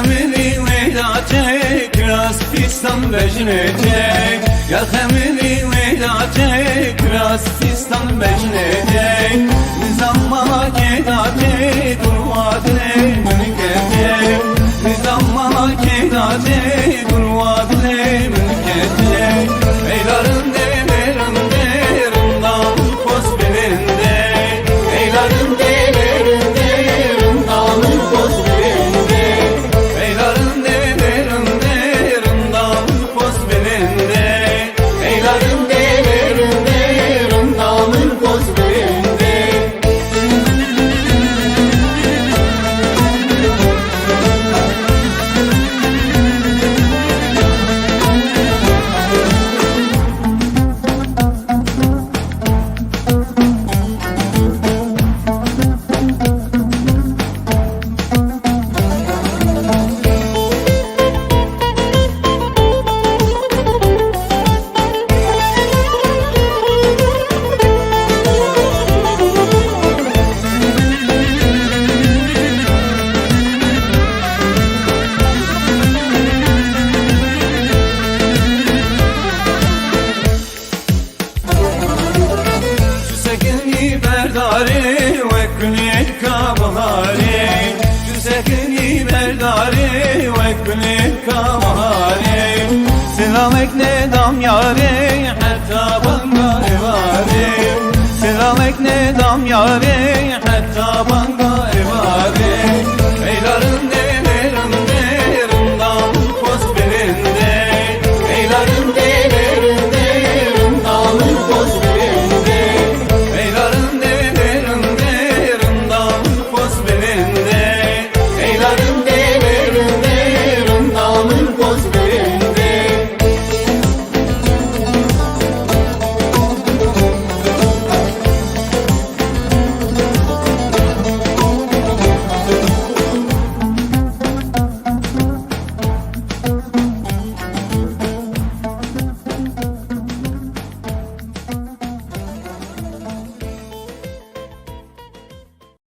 خميلي ويلاتك راس فيستان بجنتك يا خميلي ويلاتك راس فيستان بجنتك نظام كيداتك دروادلي من كتك نظام كيداتك دروادلي من كتك eylarım delerim derim dağın poz belinde eylarım delerim derim dağın poz belinde eylarım delerim derim dağın poz belinde eylarım delerim derim dağın poz belinde berdari ve külük kabahari Cüsekini berdari ve külük kabahari Selamek ne dam yari hatta bangari vari Selamek ne dam yari